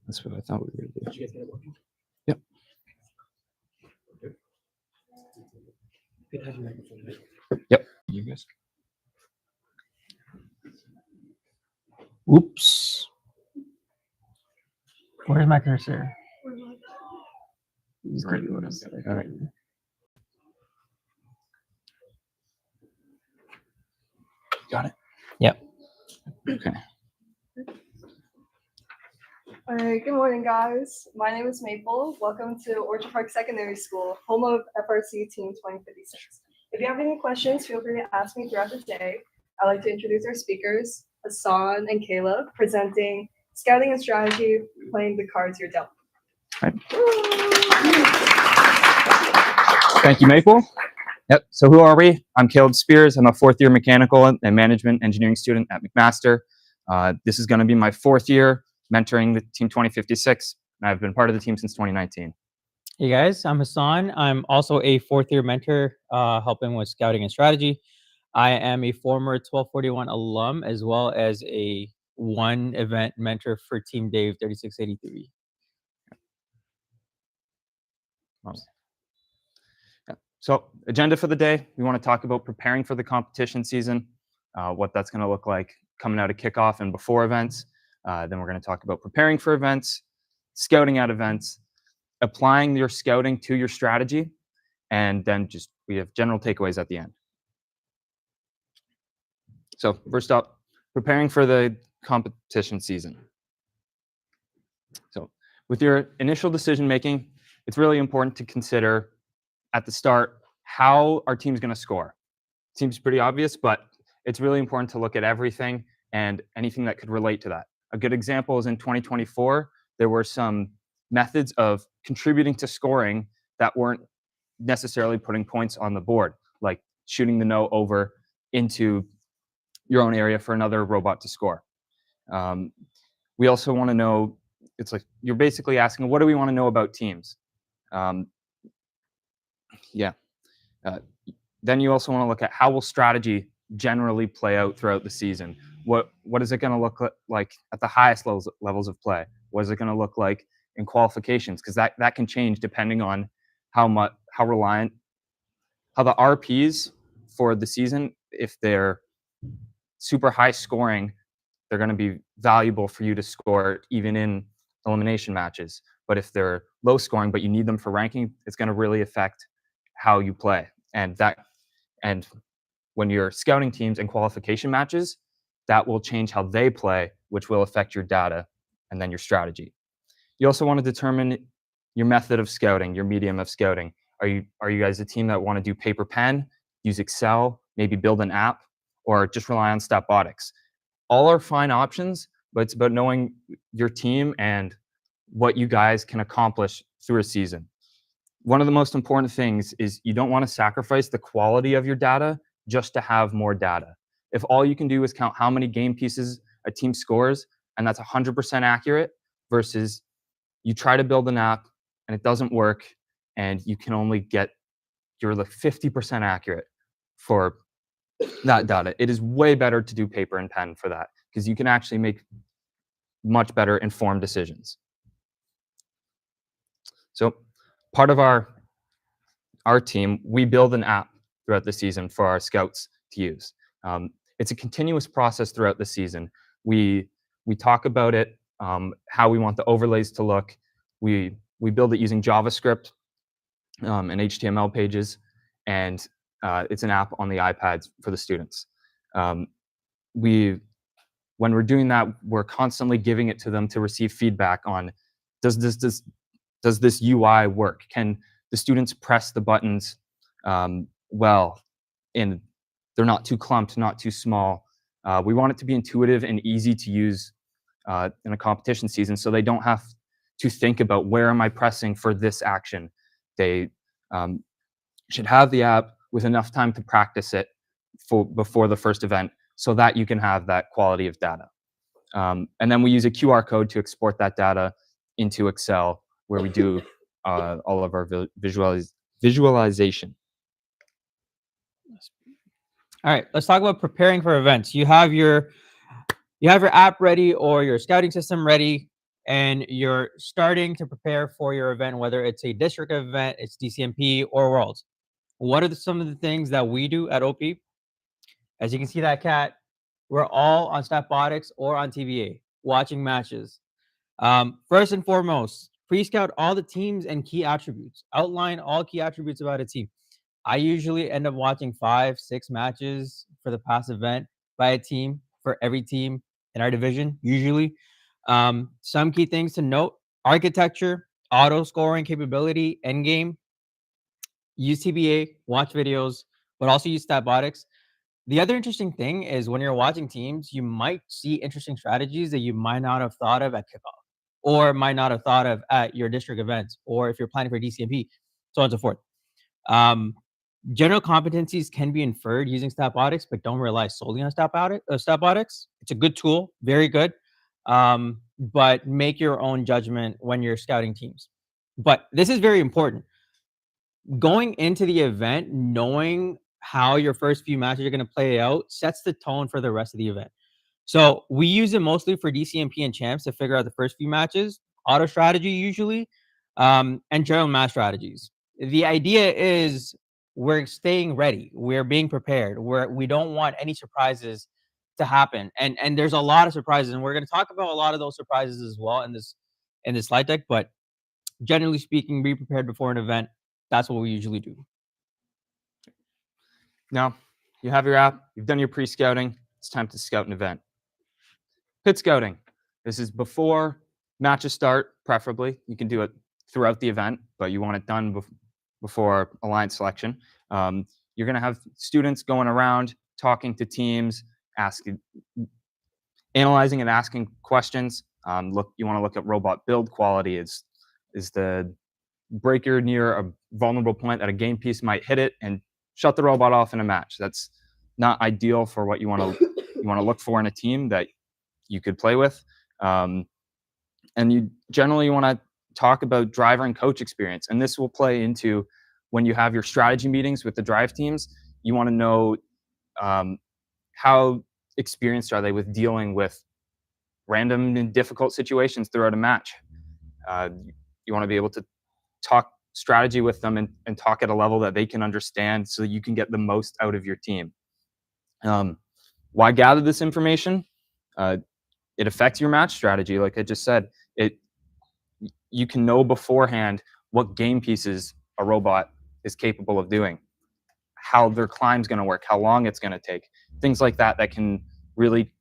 That's what I thought we were going to do. Did you guys get it working? Yep. Good to have your microphone back. Yep. You guys. Oops. Where's my cursor? Just Right. give me one second. All right. Got it. Yep. Okay. All right, good morning, guys. My name is Maple. Welcome to Orchard Park Secondary School, home of FRC Team 2056. If you have any questions, feel free to ask me throughout the day. I'd like to introduce our speakers, Hassan and Caleb, presenting Scouting and Strategy, playing the cards you're dealt. Right. Thank you, Maple. Yep. So who are we? I'm Caleb Spears. I'm a fourth-year mechanical and management engineering student at McMaster. This is going to be my fourth year mentoring the Team 2056, and I've been part of the team since 2019. Hey guys, I'm Hassan. I'm also a fourth-year mentor, helping with scouting and strategy. I am a former 1241 alum, as well as a one-event mentor for Team Dave 3683. Awesome. Yeah. So agenda for the day, we want to talk about preparing for the competition season, what that's going to look like coming out of kickoff and before events. Then we're going to talk about preparing for events, scouting at events, applying your scouting to your strategy, and then we have general takeaways at the end. So first up, preparing for the competition season. So with your initial decision making, it's really important to consider at the start how our team's going to score. Seems pretty obvious, but it's really important to look at everything and anything that could relate to that. A good example is in 2024, there were some methods of contributing to scoring that weren't necessarily putting points on the board, like shooting the no over into your own area for another robot to score. We also want to know, it's like you're basically asking, what do we want to know about teams? Then you also want to look at how will strategy generally play out throughout the season. What is it going to look like at the highest levels of play? What is it going to look like in qualifications? Because that can change depending on how the RPs for the season, if they're super high scoring, they're going to be valuable for you to score even in elimination matches. But if they're low scoring, but you need them for ranking, it's going to really affect how you play. And when you're scouting teams in qualification matches, that will change how they play, which will affect your data and then your strategy. You also want to determine your method of scouting, your medium of scouting. Are you guys a team that want to do paper pen, use Excel, maybe build an app, or just rely on Statistics? All are fine options, but it's about knowing your team and what you guys can accomplish through a season. One of the most important things is you don't want to sacrifice the quality of your data just to have more data. If all you can do is count how many game pieces a team scores, and that's 100% accurate, versus you try to build an app and it doesn't work, and you can only get, you're like 50% accurate for that data. It is way better to do paper and pen for that, because you can actually make much better informed decisions. So part of our team, we build an app throughout the season for our scouts to use. It's a continuous process throughout the season. We talk about it, how we want the overlays to look. We build it using JavaScript and HTML pages, and it's an app on the iPads for the students. When we're doing that, we're constantly giving it to them to receive feedback on, does this UI work? Can the students press the buttons well, and they're not too clumped, not too small? We want it to be intuitive and easy to use in a competition season, so they don't have to think about where am I pressing for this action. They should have the app with enough time to practice it before the first event, so that you can have that quality of data. And then we use a QR code to export that data into Excel, where we do all of our visualization. All right, let's talk about preparing for events. You have your app ready or your scouting system ready, and you're starting to prepare for your event, whether it's a district event, it's DCMP or Worlds. What are some of the things that we do at OP? As you can see that cat, we're all on Statistics or on TVA watching matches. First and foremost, pre-scout all the teams and key attributes. Outline all key attributes about a team. I usually end up watching 5-6 matches for the past event by a team for every team in our division, usually. Some key things to note: architecture, auto scoring capability, endgame, use TBA, watch videos, but also use Statistics. The other interesting thing is when you're watching teams, you might see interesting strategies that you might not have thought of at kickoff or might not have thought of at your district events, or if you're planning for DCMP, so on and so forth. General competencies can be inferred using Statistics, but don't rely solely on Statistics. It's a good tool, very good, but make your own judgment when you're scouting teams. But this is very important. Going into the event, knowing how your first few matches are going to play out sets the tone for the rest of the event. So we use it mostly for DCMP and champs to figure out the first few matches, auto strategy usually, and general match strategies. The idea is we're staying ready, we're being prepared, we don't want any surprises to happen, and there's a lot of surprises, and we're going to talk about a lot of those surprises as well in this slide deck. But generally speaking, be prepared before an event. That's what we usually do. Now, you have your app, you've done your pre-scouting, it's time to scout an event. Pit scouting. This is before matches start, preferably. You can do it throughout the event, but you want it done before alliance selection. You're going to have students going around, talking to teams, analyzing and asking questions. You want to look at robot build quality. Is the breaker near a vulnerable point that a game piece might hit it and shut the robot off in a match? That's not ideal for what you want to look for in a team that you could play with. And you generally want to talk about driver and coach experience. And this will play into when you have your strategy meetings with the drive teams. You want to know how experienced are they with dealing with random and difficult situations throughout a match. You want to be able to talk strategy with them and talk at a level that they can understand so that you can get the most out of your team. Why gather this information? It affects your match strategy. Like I just said, you can know beforehand what game pieces a robot is capable of doing, how their climb's going to work, how long it's going to take, things like that can really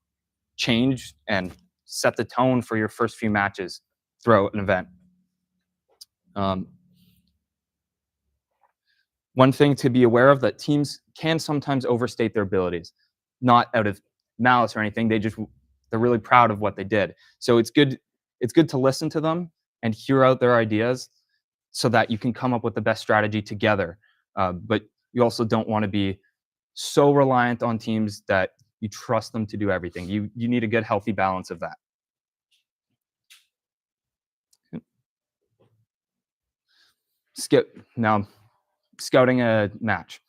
change and set the tone for your first few matches throughout an event. One thing to be aware of, that teams can sometimes overstate their abilities, not out of malice or anything. They're really proud of what they did. So it's good to listen to them and hear out their ideas so that you can come up with the best strategy together. But you also don't want to be so reliant on teams that you trust them to do everything. You need a good, healthy balance of that. Now, scouting a match.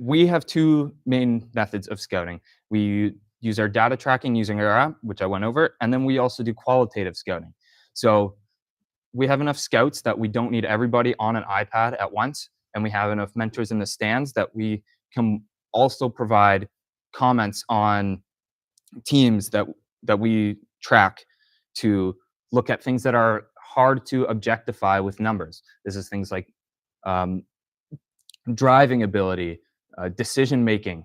We have two main methods of scouting. We use our data tracking using our app, which I went over, and then we also do qualitative scouting. So we have enough scouts that we don't need everybody on an iPad at once, and we have enough mentors in the stands that we can also provide comments on teams that we track to look at things that are hard to objectify with numbers. This is things like driving ability, decision making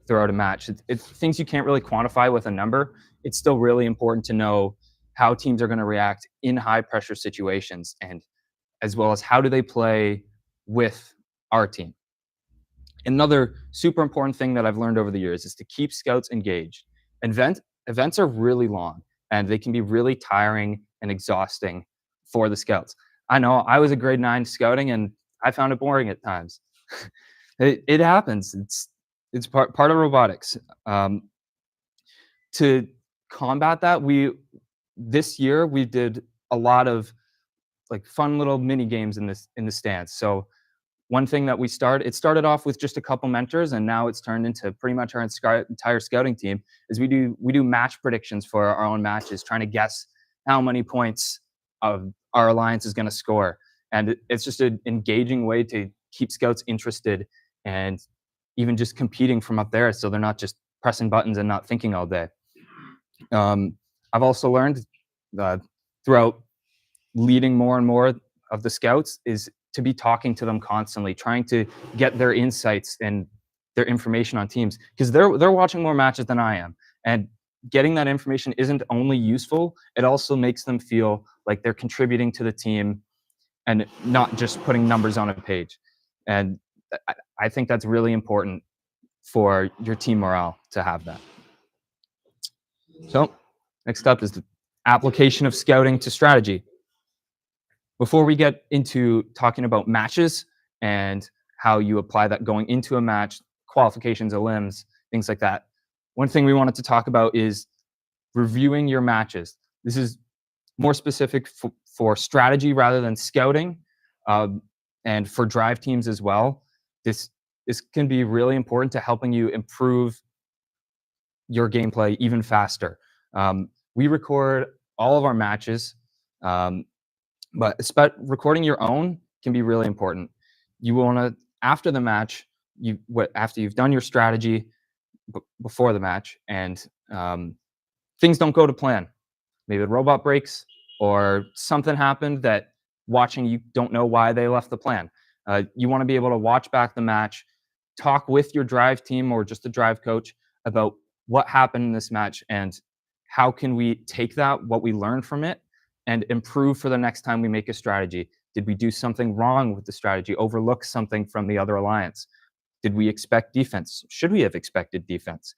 throughout a match. It's things you can't really quantify with a number. It's still really important to know how teams are going to react in high pressure situations, and as well as how do they play with our team. Another super important thing that I've learned over the years is to keep scouts engaged. Events are really long, and they can be really tiring and exhausting for the scouts. I know I was a grade 9 scouting, and I found it boring at times. It happens. It's part of robotics. To combat that, this year we did a lot of like fun little mini games in the stands. So one thing that it started off with just a couple mentors, and now it's turned into pretty much our entire scouting team, is we do match predictions for our own matches, trying to guess how many points of our alliance is going to score. And it's just an engaging way to keep scouts interested and even just competing from up there, so they're not just pressing buttons and not thinking all day. I've also learned throughout leading more and more of the scouts is to be talking to them constantly, trying to get their insights and their information on teams, because they're watching more matches than I am, and getting that information isn't only useful, it also makes them feel like they're contributing to the team and not just putting numbers on a page. And I think that's really important for your team morale to have that. So next up is the application of scouting to strategy. Before we get into talking about matches and how you apply that going into a match, qualifications, elims, things like that, one thing we wanted to talk about is reviewing your matches. This is more specific for strategy rather than scouting, and for drive teams as well. This can be really important to helping you improve your gameplay even faster. We record all of our matches, but recording your own can be really important. You want to, after the match, after you've done your strategy before the match, and things don't go to plan. Maybe the robot breaks or something happened that watching you don't know why they left the plan. You want to be able to watch back the match, talk with your drive team or just the drive coach about what happened in this match and how can we take that, what we learned from it, and improve for the next time we make a strategy. Did we do something wrong with the strategy, overlook something from the other alliance? Did we expect defense? Should we have expected defense?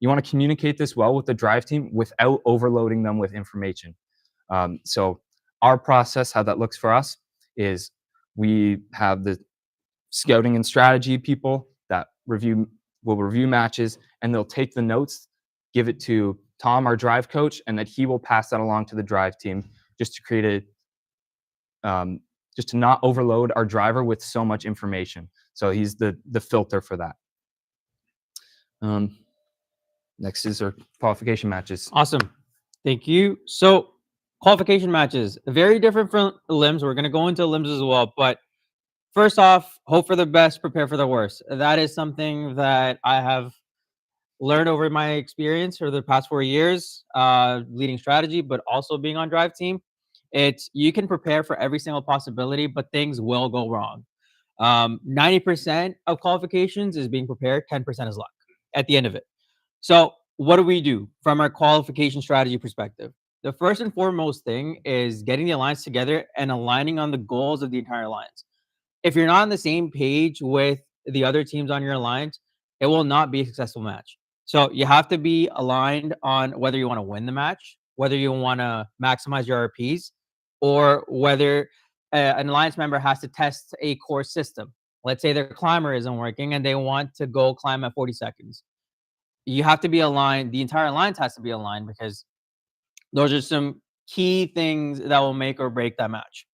You want to communicate this well with the drive team without overloading them with information. So our process, how that looks for us, is we have the scouting and strategy people that will review matches, and they'll take the notes, give it to Tom, our drive coach, and that he will pass that along to the drive team just to create just to not overload our driver with so much information. So he's the filter for that. Next is our qualification matches. Awesome. Thank you. So qualification matches, very different from limbs. We're going to go into limbs as well. But first off, hope for the best, prepare for the worst. That is something that I have learned over my experience for the past 4 years, leading strategy, but also being on drive team. You can prepare for every single possibility, but things will go wrong. 90% of qualifications is being prepared, 10% is luck at the end of it. So what do we do from our qualification strategy perspective? The first and foremost thing is getting the alliance together and aligning on the goals of the entire alliance. If you're not on the same page with the other teams on your alliance, it will not be a successful match. So you have to be aligned on whether you want to win the match, whether you want to maximize your RPs, or whether an alliance member has to test a core system. Let's say their climber isn't working and they want to go climb at 40 seconds. You have to be aligned. The entire alliance has to be aligned because those are some key things that will make or break that match.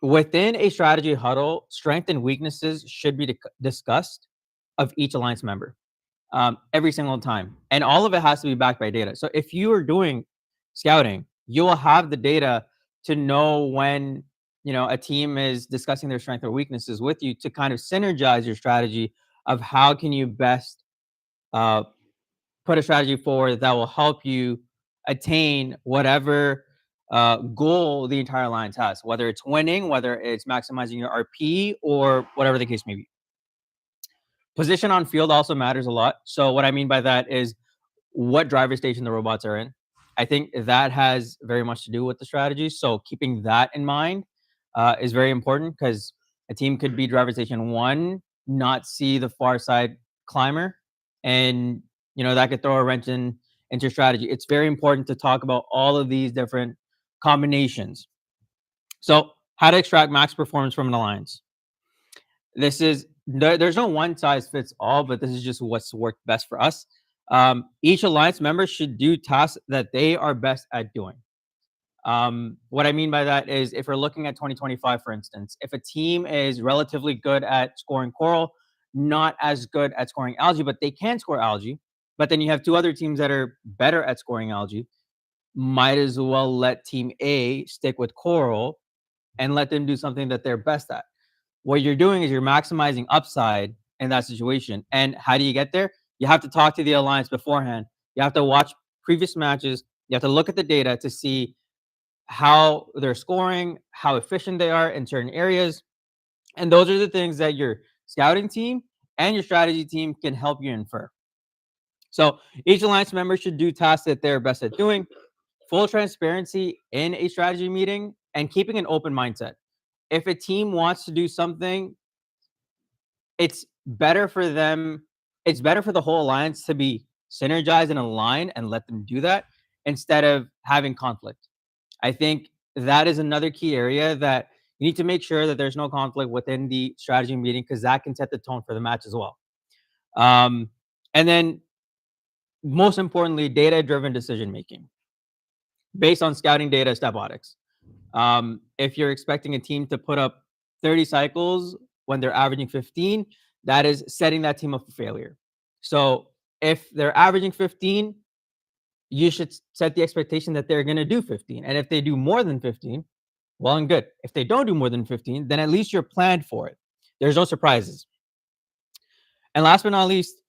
Within a strategy huddle, strengths and weaknesses should be discussed of each alliance member every single time. And all of it has to be backed by data. So if you are doing scouting, you will have the data to know when a team is discussing their strengths or weaknesses with you to kind of synergize your strategy of how can you best put a strategy forward that will help you attain whatever goal the entire alliance has, whether it's winning, whether it's maximizing your RP, or whatever the case may be. Position on field also matters a lot. So what I mean by that is what driver station the robots are in. I think that has very much to do with the strategy. So keeping that in mind is very important, because a team could be driver station 1, not see the far side climber, and that could throw a wrench into strategy. It's very important to talk about all of these different combinations. So how to extract max performance from an alliance. There's no one size fits all, but this is just what's worked best for us. Each alliance member should do tasks that they are best at doing. What I mean by that is, if we're looking at 2025, for instance, if a team is relatively good at scoring coral, not as good at scoring algae, but they can score algae, but then you have two other teams that are better at scoring algae. Might as well let team A stick with coral and let them do something that they're best at. What you're doing is you're maximizing upside in that situation. And how do you get there? You have to talk to the alliance beforehand. You have to watch previous matches. You have to look at the data to see how they're scoring, how efficient they are in certain areas. And those are the things that your scouting team and your strategy team can help you infer. So each alliance member should do tasks that they're best at doing, full transparency in a strategy meeting, and keeping an open mindset. If a team wants to do something, it's better for them, it's better for the whole alliance to be synergized and aligned and let them do that instead of having conflict. I think that is another key area that you need to make sure that there's no conflict within the strategy meeting, because that can set the tone for the match as well. And then most importantly, data-driven decision making based on scouting data, statistics. If you're expecting a team to put up 30 cycles when they're averaging 15, that is setting that team up for failure. So if they're averaging 15, you should set the expectation that they're going to do 15. And if they do more than 15, well and good. If they don't do more than 15, then at least you're planned for it. There's no surprises. And last but not least,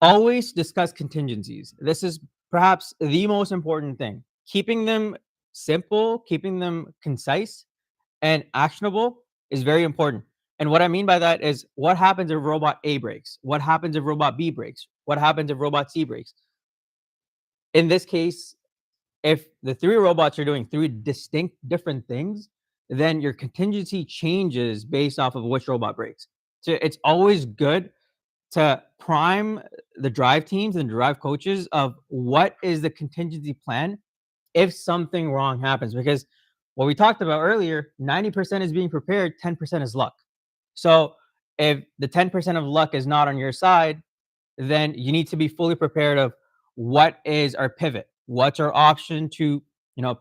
always discuss contingencies. This is perhaps the most important thing. Keeping them simple, keeping them concise and actionable is very important. And what I mean by that is, what happens if robot A breaks? What happens if robot B breaks? What happens if robot C breaks? In this case, if the three robots are doing three distinct different things, then your contingency changes based off of which robot breaks. So it's always good to prime the drive teams and drive coaches of what is the contingency plan if something wrong happens. Because what we talked about earlier, 90% is being prepared, 10% is luck. So if the 10% of luck is not on your side, then you need to be fully prepared of what is our pivot, what's our option to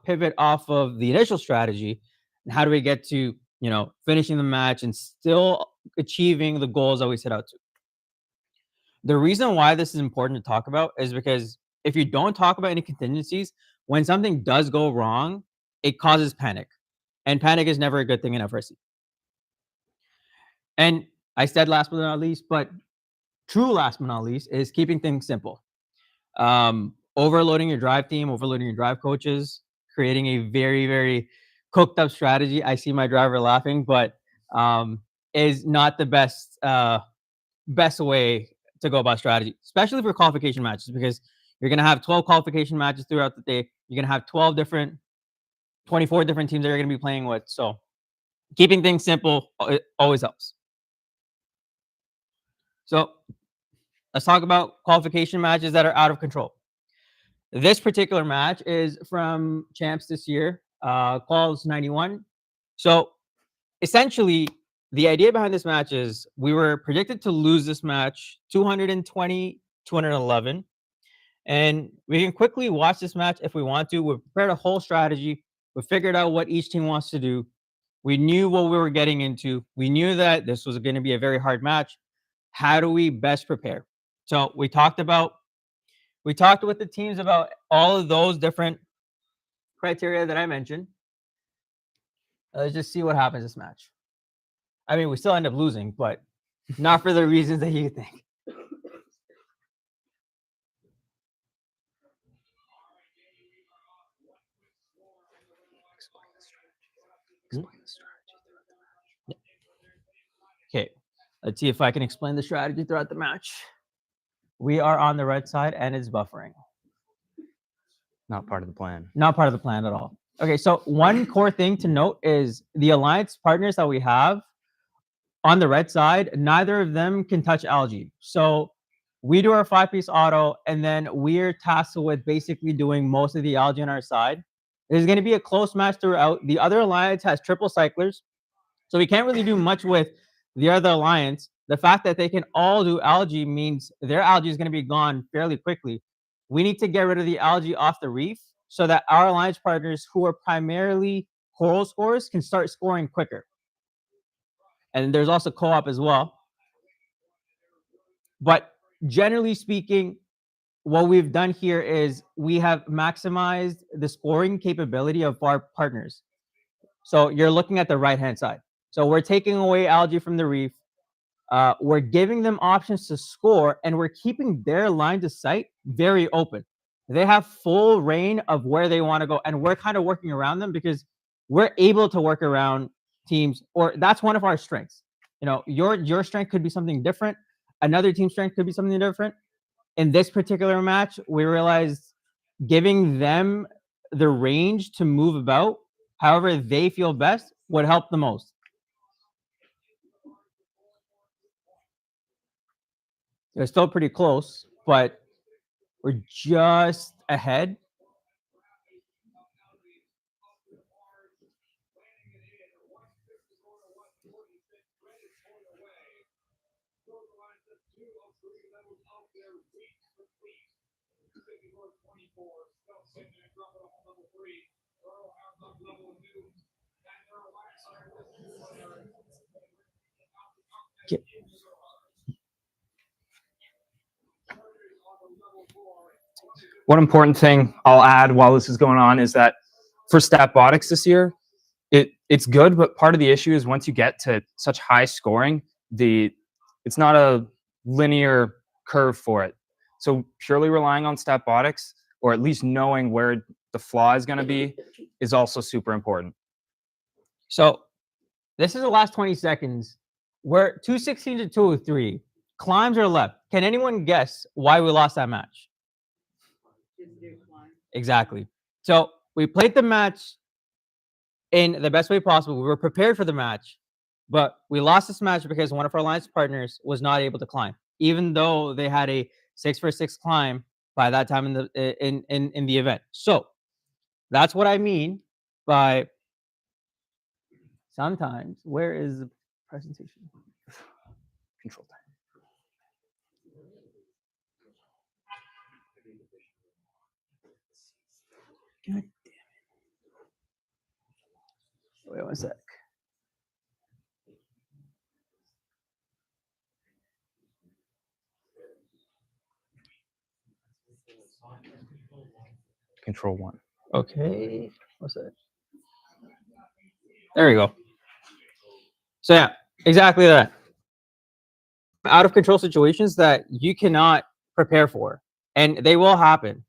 pivot off of the initial strategy, and how do we get to finishing the match and still achieving the goals that we set out to. The reason why this is important to talk about is because if you don't talk about any contingencies, when something does go wrong, it causes panic. And panic is never a good thing in FRC. And I said last but not least, but true last but not least is keeping things simple. Overloading your drive team, overloading your drive coaches, creating a very, very cooked up strategy. I see my driver laughing, but is not the best way to go about strategy, especially for qualification matches, because you're going to have 12 qualification matches throughout the day. You're going to have 24 different teams that you're going to be playing with. So keeping things simple always helps. So let's talk about qualification matches that are out of control. This particular match is from champs this year, quals 91. So essentially, the idea behind this match is we were predicted to lose this match 220, 211. And we can quickly watch this match if we want to. We've prepared a whole strategy. We figured out what each team wants to do. We knew what we were getting into. We knew that this was going to be a very hard match. How do we best prepare? So we talked with the teams about all of those different criteria that I mentioned. Let's just see what happens this match. I mean, we still end up losing, but not for the reasons that you think. Okay, let's see if I can explain the strategy throughout the match. We are on the red side and it's buffering. Not part of the plan. Not part of the plan at all. Okay, so one core thing to note is the alliance partners that we have on the red side, neither of them can touch algae. So we do our 5-piece auto, and then we're tasked with basically doing most of the algae on our side. There's going to be a close match throughout. The other alliance has triple cyclers, so we can't really do much with the other alliance. The fact that they can all do algae means their algae is going to be gone fairly quickly. We need to get rid of the algae off the reef so that our alliance partners, who are primarily coral scorers, can start scoring quicker. And there's also co-op as well. But generally speaking, what we've done here is we have maximized the scoring capability of our partners. So you're looking at the right-hand side. So we're taking away algae from the reef. We're giving them options to score, and we're keeping their line of sight very open. They have full reign of where they want to go, and we're kind of working around them because we're able to work around teams, or that's one of our strengths. You know, your strength could be something different. Another team's strength could be something different. In this particular match, we realized giving them the range to move about however they feel best would help the most. They're still pretty close, but we're just ahead. Okay. One important thing I'll add while this is going on is that for Statbotics this year, it's good, but part of the issue is once you get to such high scoring, it's not a linear curve for it. So purely relying on Statbotics, or at least knowing where the flaw is going to be, is also super important. So this is the last 20 seconds. We're 216 to 203. Climbs are left. Can anyone guess why we lost that match? Exactly. So we played the match in the best way possible. We were prepared for the match, but we lost this match because one of our alliance partners was not able to climb, even though they had a 6-for-6 climb by that time in the event. So that's what I mean by sometimes. Where is the presentation? Control time. God damn it. Wait 1 sec. Control 1. Okay. What's that? There we go. So yeah, exactly that. Out of control situations that you cannot prepare for, and they will happen.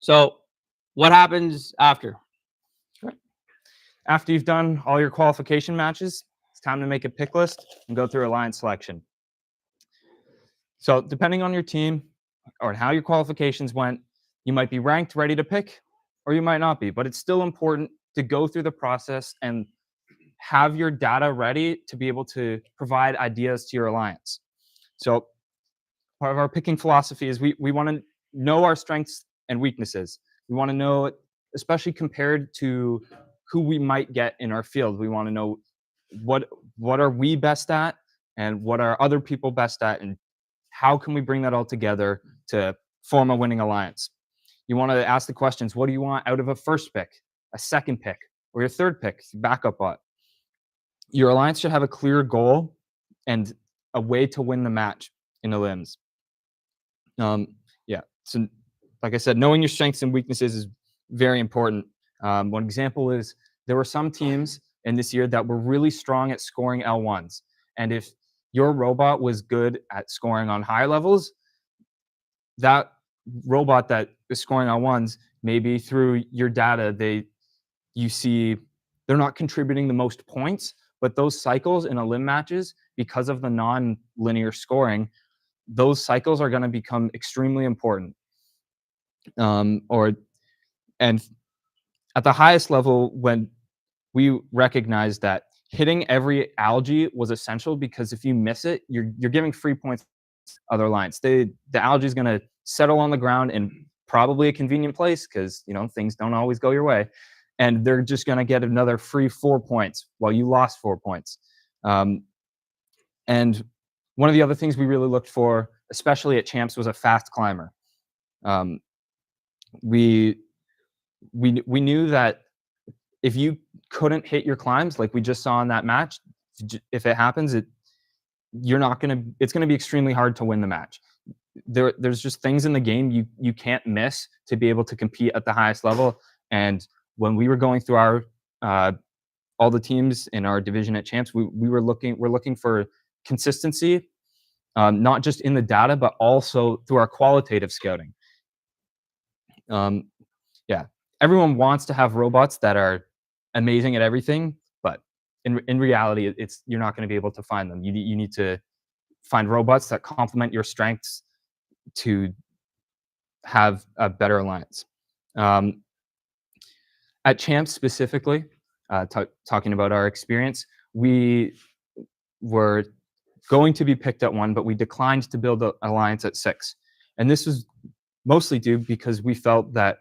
So what happens after? After you've done all your qualification matches, it's time to make a pick list and go through alliance selection. So depending on your team or how your qualifications went, you might be ranked ready to pick, or you might not be, but it's still important to go through the process and have your data ready to be able to provide ideas to your alliance. So part of our picking philosophy is we want to know our strengths and weaknesses. We want to know, especially compared to who we might get in our field. We want to know what are we best at and what are other people best at, and how can we bring that all together to form a winning alliance. You want to ask the questions, what do you want out of a first pick, a second pick, or your third pick, backup bot? Your alliance should have a clear goal and a way to win the match in the limbs. Yeah, so like I said, knowing your strengths and weaknesses is very important. One example is there were some teams in this year that were really strong at scoring L1s. And if your robot was good at scoring on high levels, that robot that is scoring L1s, maybe through your data, you see they're not contributing the most points, but those cycles in a limb matches, because of the non-linear scoring, those cycles are going to become extremely important. And at the highest level, when we recognize that hitting every algae was essential, because if you miss it, you're giving free points to other lines. The algae is going to settle on the ground in probably a convenient place, because things don't always go your way, and they're just going to get another free 4 points while you lost 4 points. And one of the other things we really looked for, especially at champs, was a fast climber. We knew that if you couldn't hit your climbs, like we just saw in that match, if it happens, it's going to be extremely hard to win the match. there's just things in the game you can't miss to be able to compete at the highest level. And when we were going through our all the teams in our division at champs, we're looking for consistency, not just in the data, but also through our qualitative scouting. Yeah, everyone wants to have robots that are amazing at everything, but in reality, you're not going to be able to find them. You need to find robots that complement your strengths to have a better alliance. At champs specifically, talking about our experience, we were going to be picked at 1, but we declined to build an alliance at 6. And this was mostly due because we felt that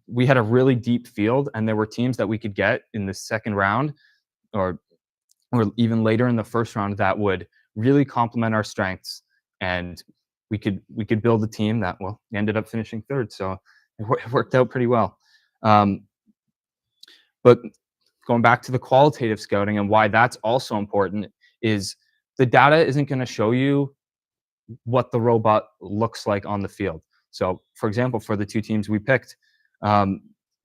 we had a really deep field and there were teams that we could get in the second round or even later in the first round that would really complement our strengths, and we could build a team that, well, ended up finishing 3rd, so it worked out pretty well. But going back to the qualitative scouting and why that's also important is the data isn't going to show you what the robot looks like on the field. So, for example, for the 2 teams we picked,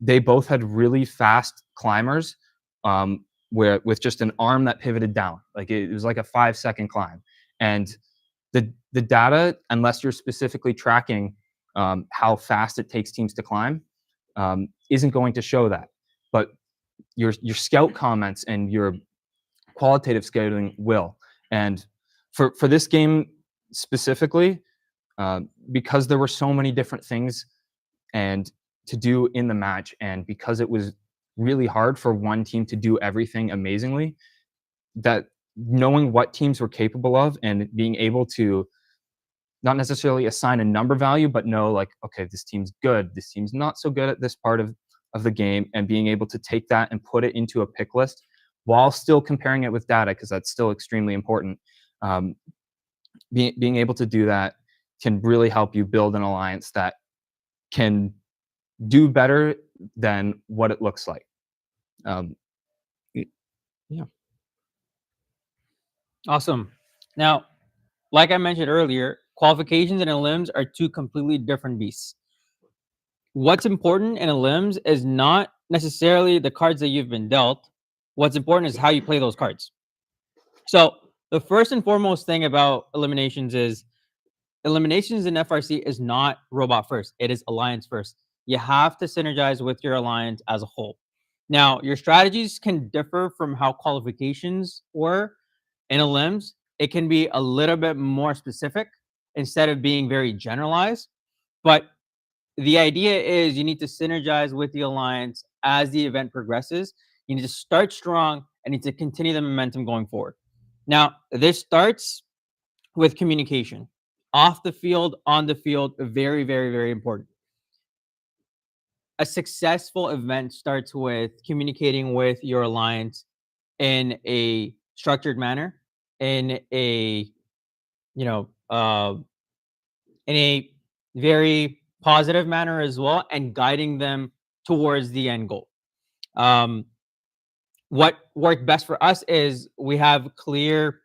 they both had really fast climbers, where with just an arm that pivoted down, like it was like a 5-second climb. And the data, unless you're specifically tracking how fast it takes teams to climb, isn't going to show that. But your scout comments and your qualitative scouting will. And for this game specifically, because there were so many different things and to do in the match, and because it was really hard for one team to do everything amazingly, that knowing what teams were capable of and being able to not necessarily assign a number value, but know, like, okay, this team's good, this team's not so good at this part of the game, and being able to take that and put it into a pick list while still comparing it with data, because that's still extremely important. Being able to do that can really help you build an alliance that can do better than what it looks like. Yeah. Awesome. Now, like I mentioned earlier, qualifications and elims are 2 completely different beasts. What's important in elims is not necessarily the cards that you've been dealt. What's important is how you play those cards. So the first and foremost thing about eliminations is eliminations in FRC is not robot first. It is alliance first. You have to synergize with your alliance as a whole. Now, your strategies can differ from how qualifications were in elims. It can be a little bit more specific instead of being very generalized. But the idea is you need to synergize with the alliance as the event progresses. You need to start strong and need to continue the momentum going forward. Now, this starts with communication. Off the field, on the field, very, very, very important. A successful event starts with communicating with your alliance in a structured manner, in a, you know, in a very positive manner as well, and guiding them towards the end goal. What worked best for us is we have clear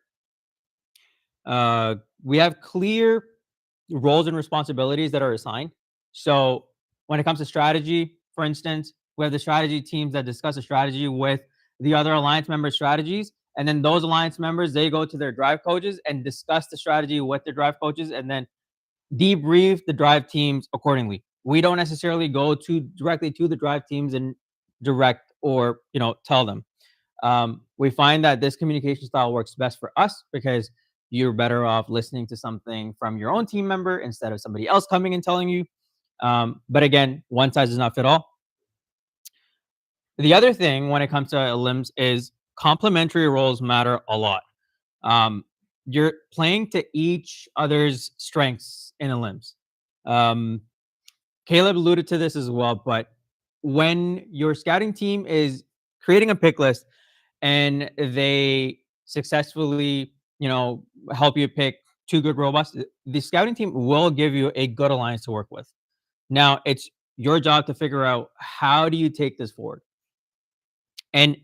roles and responsibilities that are assigned. So when it comes to strategy, for instance, we have the strategy teams that discuss a strategy with the other alliance member strategies. And then those alliance members, they go to their drive coaches and discuss the strategy with their drive coaches and then debrief the drive teams accordingly. We don't necessarily go directly to the drive teams and direct or, tell them. We find that this communication style works best for us because you're better off listening to something from your own team member instead of somebody else coming and telling you. But again, one size does not fit all. The other thing when it comes to elims is complementary roles matter a lot. You're playing to each other's strengths in elims. Caleb alluded to this as well, but when your scouting team is creating a pick list and they successfully, help you pick 2 good robots, the scouting team will give you a good alliance to work with. Now, it's your job to figure out how do you take this forward. And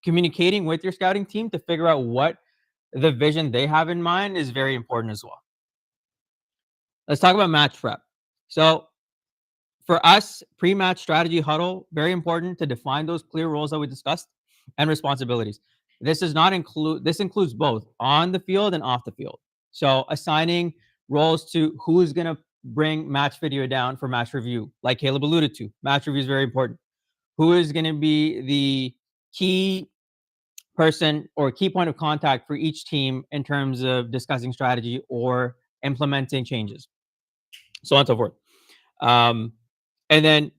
communicating with your scouting team to figure out what the vision they have in mind is very important as well. let's talk about match prep. So for us, pre-match strategy huddle, very important to define those clear roles that we discussed and responsibilities. This includes both on the field and off the field. So assigning roles to who's going to bring match video down for match review, like Caleb alluded to. Match review is very important. Who is going to be the key person or key point of contact for each team in terms of discussing strategy or implementing changes, so on and so forth. And then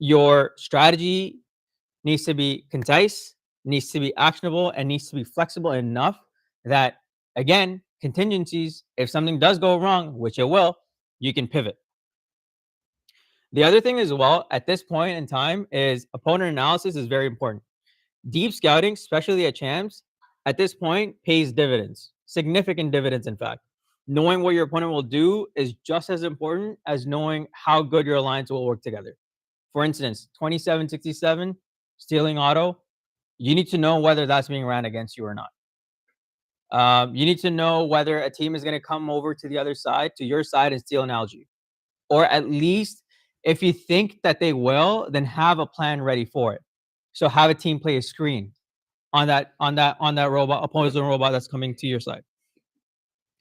your strategy needs to be concise, needs to be actionable, and needs to be flexible enough that, again, contingencies, if something does go wrong, which it will, you can pivot. The other thing as well at this point in time is opponent analysis is very important. Deep scouting, especially at champs, at this point pays dividends, significant dividends, in fact. Knowing what your opponent will do is just as important as knowing how good your alliance will work together. For instance, 2767, stealing auto, you need to know whether that's being ran against you or not. You need to know whether a team is going to come over to the other side, to your side, and steal an algae. Or at least, if you think that they will, then have a plan ready for it. So have a team play a screen on that robot, opposing robot that's coming to your side.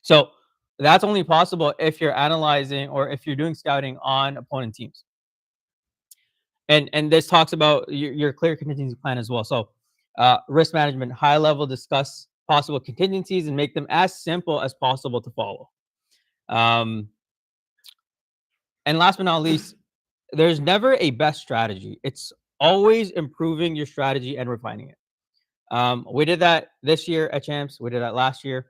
So that's only possible if you're analyzing or if you're doing scouting on opponent teams. And this talks about your clear contingency plan as well. So risk management, high level, discuss possible contingencies and make them as simple as possible to follow. And last but not least, there's never a best strategy. It's always improving your strategy and refining it. We did that this year at Champs. We did that last year.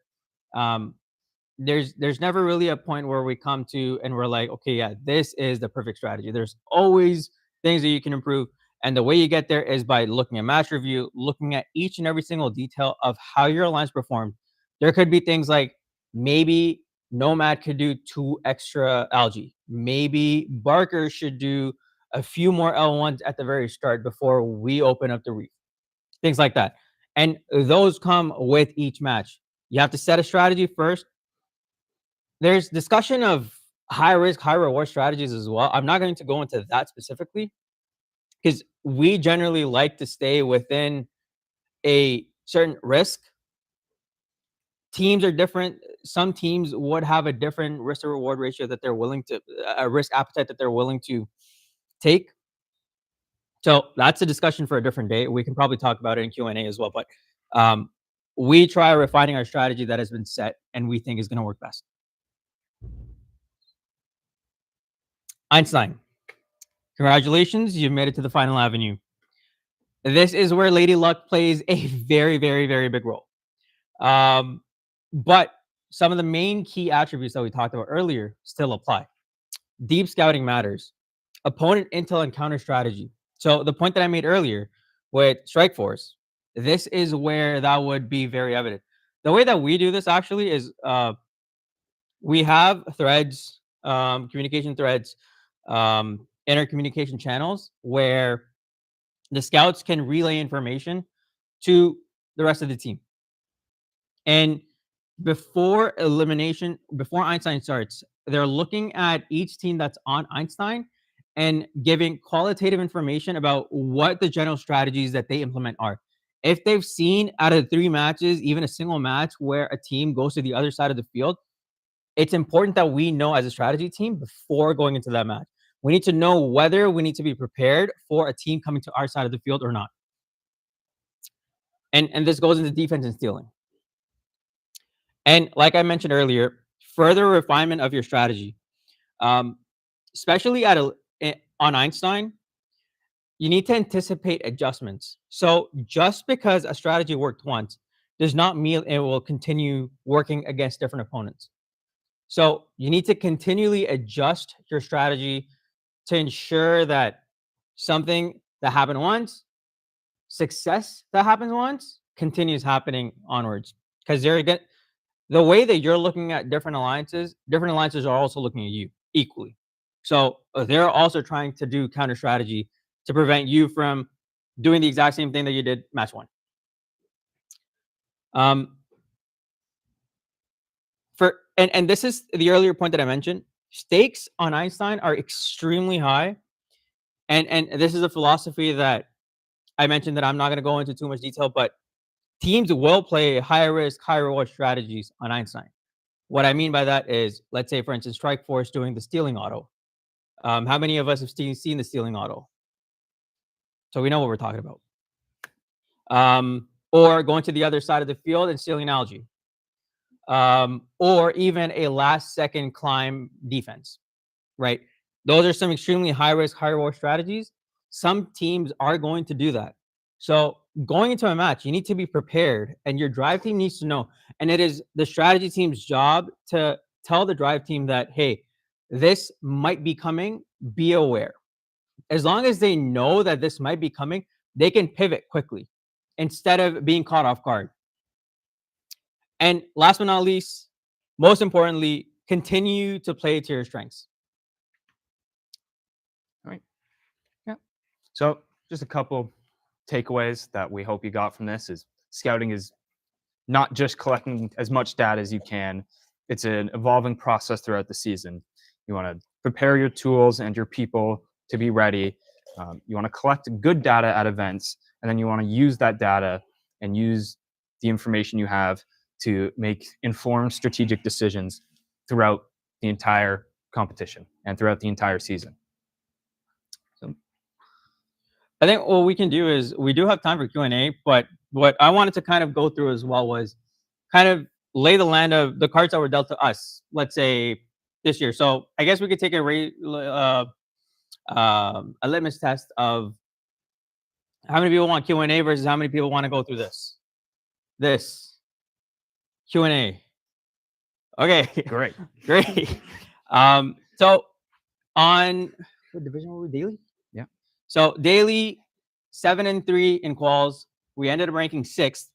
There's never really a point where we come to and we're like, okay, yeah, this is the perfect strategy. There's always things that you can improve. And the way you get there is by looking at match review, looking at each and every single detail of how your alliance performed. There could be things like maybe Nomad could do 2 extra algae. Maybe Barker should do a few more L1s at the very start before we open up the reef. Things like that. And those come with each match. You have to set a strategy first. There's discussion of high risk, high reward strategies as well. I'm not going to go into that specifically because we generally like to stay within a certain risk. Teams are different. Some teams would have a different risk to reward ratio that they're willing to, a risk appetite that they're willing to take. So that's a discussion for a different day. We can probably talk about it in Q&A as well. But we try refining our strategy that has been set and we think is going to work best. Einstein, congratulations. You've made it to the final avenue. This is where Lady Luck plays a very, very, very big role. But some of the main key attributes that we talked about earlier still apply. Deep scouting matters. Opponent intel and counter strategy. So the point that I made earlier with Strike Force, this is where that would be very evident. The way that we do this actually is we have threads, communication threads, intercommunication channels where the scouts can relay information to the rest of the team. And before elimination, before Einstein starts, they're looking at each team that's on Einstein and giving qualitative information about what the general strategies that they implement are. If they've seen out of 3 matches, even a single match where a team goes to the other side of the field, it's important that we know as a strategy team before going into that match. We need to know whether we need to be prepared for a team coming to our side of the field or not. And this goes into defense and stealing. And like I mentioned earlier, further refinement of your strategy, especially on Einstein, you need to anticipate adjustments. So just because a strategy worked once does not mean it will continue working against different opponents. So you need to continually adjust your strategy to ensure that something that happened once, success that happens once, continues happening onwards. Because the way that you're looking at different alliances are also looking at you equally. So they're also trying to do counter strategy to prevent you from doing the exact same thing that you did match 1. And this is the earlier point that I mentioned. stakes on Einstein are extremely high. And this is a philosophy that I mentioned that I'm not going to go into too much detail, but teams will play high risk, high reward strategies on Einstein. What I mean by that is, let's say, for instance, Strike Force doing the stealing auto. How many of us have seen the stealing auto? So we know what we're talking about. Or going to the other side of the field and stealing algae. Or even a last second climb defense, right? Those are some extremely high risk, high reward strategies. Some teams are going to do that. So going into a match, you need to be prepared, and your drive team needs to know. And it is the strategy team's job to tell the drive team that, hey, this might be coming, be aware. As long as they know that this might be coming, they can pivot quickly instead of being caught off guard. And last but not least, most importantly, continue to play to your strengths. So just a couple takeaways that we hope you got from this is scouting is not just collecting as much data as you can. It's an evolving process throughout the season. You want to prepare your tools and your people to be ready. You want to collect good data at events, and then you want to use that data and use the information you have to make informed strategic decisions throughout the entire competition and throughout the entire season. I think what we can do is we do have time for Q&A, but what I wanted to kind of go through as well was kind of lay the land of the cards that were dealt to us, let's say this year. So I guess we could take a litmus test of how many people want Q&A versus how many people want to go through this Q&A. Okay, Great. great. So on what division were we, daily? Yeah. So daily 7-3 in quals. We ended up ranking 6th.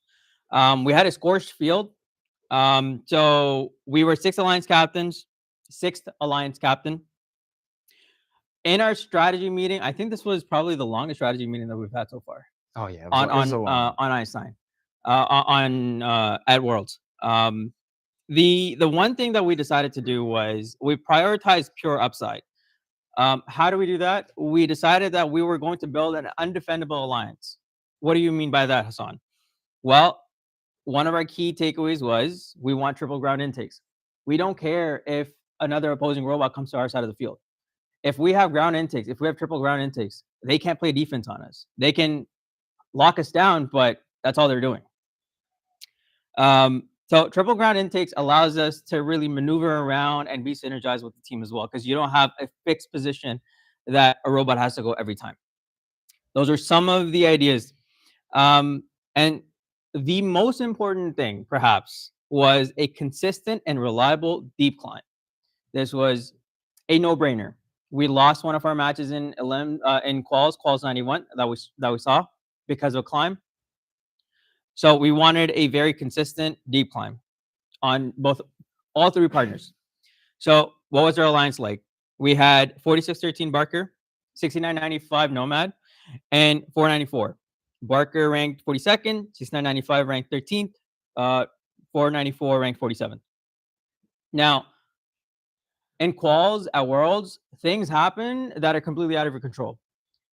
We had a scorched field. So we were 6 alliance captains, 6th alliance captain. In our strategy meeting, I think this was probably the longest strategy meeting that we've had so far. Oh yeah, On Einstein, at Worlds. The one thing that we decided to do was we prioritized pure upside. How do we do that? We decided that we were going to build an undefendable alliance. What do you mean by that, Hassan? Well, one of our key takeaways was we want triple ground intakes. We don't care if another opposing robot comes to our side of the field. If we have ground intakes, if we have triple ground intakes, they can't play defense on us. They can lock us down, but that's all they're doing. So triple ground intakes allows us to really maneuver around and be synergized with the team as well, because you don't have a fixed position that a robot has to go every time. Those are some of the ideas. And the most important thing, perhaps, was a consistent and reliable deep climb. This was a no-brainer. We lost one of our matches in quals 91 that we saw because of a climb. So we wanted a very consistent deep climb on all 3 partners. So what was our alliance like? We had 4613 Barker, 6995 Nomad, and 494. Barker ranked 42nd, 6995 ranked 13th, 494 ranked 47th. Now, in quals at Worlds, things happen that are completely out of your control.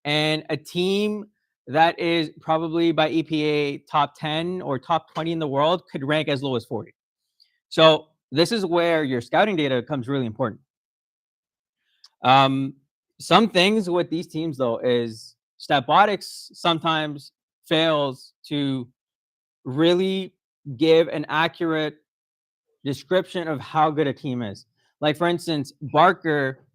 And a team that is probably by EPA top 10 or top 20 in the world could rank as low as 40. So this is where your scouting data becomes really important. Some things with these teams, though, is Statbotics sometimes fails to really give an accurate description of how good a team is. Like, for instance, Barker,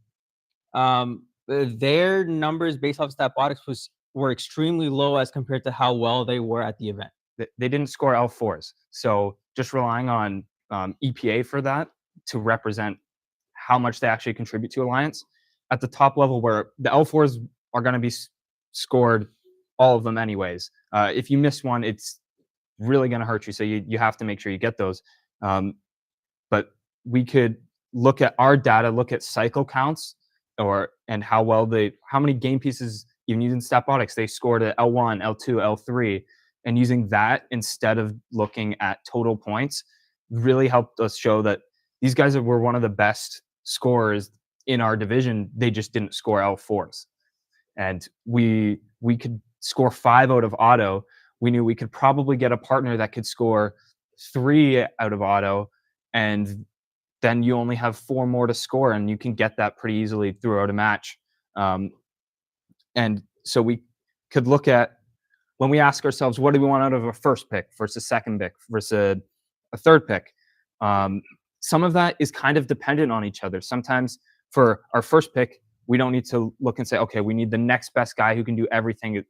their numbers based off Statbotics were extremely low as compared to how well they were at the event. They didn't score L4s. So just relying on EPA for that to represent how much they actually contribute to Alliance at the top level, where the L4s are going to be scored, all of them anyways. If you miss one, it's really going to hurt you. So you have to make sure you get those. But we could look at our data, look at cycle counts, and how many game pieces, even using Statbotics, they scored at L1, L2, L3, and using that instead of looking at total points really helped us show that these guys were one of the best scorers in our division, they just didn't score L4s. And we could score 5 out of auto. We knew we could probably get a partner that could score 3 out of auto, and then you only have 4 more to score, and you can get that pretty easily throughout a match. And so we could look at, when we ask ourselves, what do we want out of a first pick versus second pick versus a third pick? Some of that is kind of dependent on each other. Sometimes for our first pick, we don't need to look and say, okay, we need the next best guy who can do everything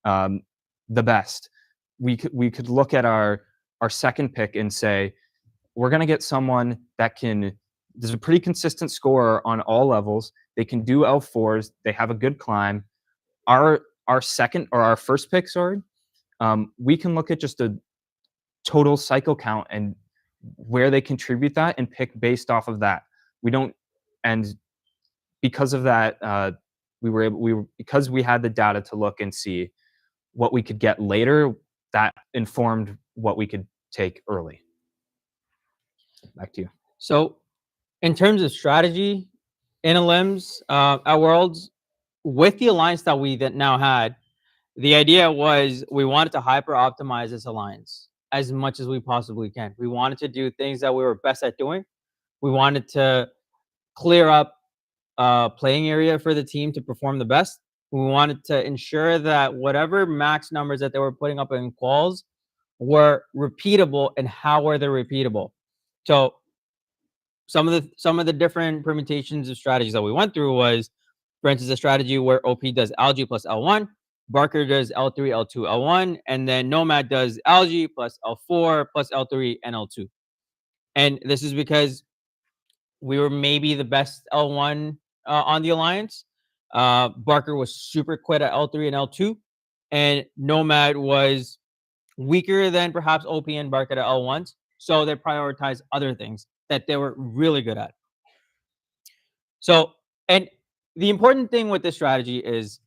the best. We could look at our second pick and say, we're going to get someone that there's a pretty consistent scorer on all levels. They can do L4s. They have a good climb. Our second, or our first pick, sorry, we can look at just a total cycle count and where they contribute that and pick based off of that. And because of that, because we had the data to look and see what we could get later, that informed what we could take early. Back to you. So, in terms of strategy in Elims at Worlds, with the alliance that we now had, the idea was we wanted to hyper optimize this alliance as much as we possibly can. We wanted to do things that we were best at doing. We wanted to clear up playing area for the team to perform the best. We wanted to ensure that whatever max numbers that they were putting up in quals were repeatable, and how are they repeatable. So some of the different permutations of strategies that we went through was, for instance, a strategy where OP does algae plus L1, Barker does L3, L2, L1, and then Nomad does algae plus L4 plus L3 and L2. And this is because we were maybe the best L1 on the alliance. Barker was super quick at L3 and L2, and Nomad was weaker than perhaps OP and Barker at L1s. So they prioritized other things that they were really good at. So, and the important thing with this strategy is,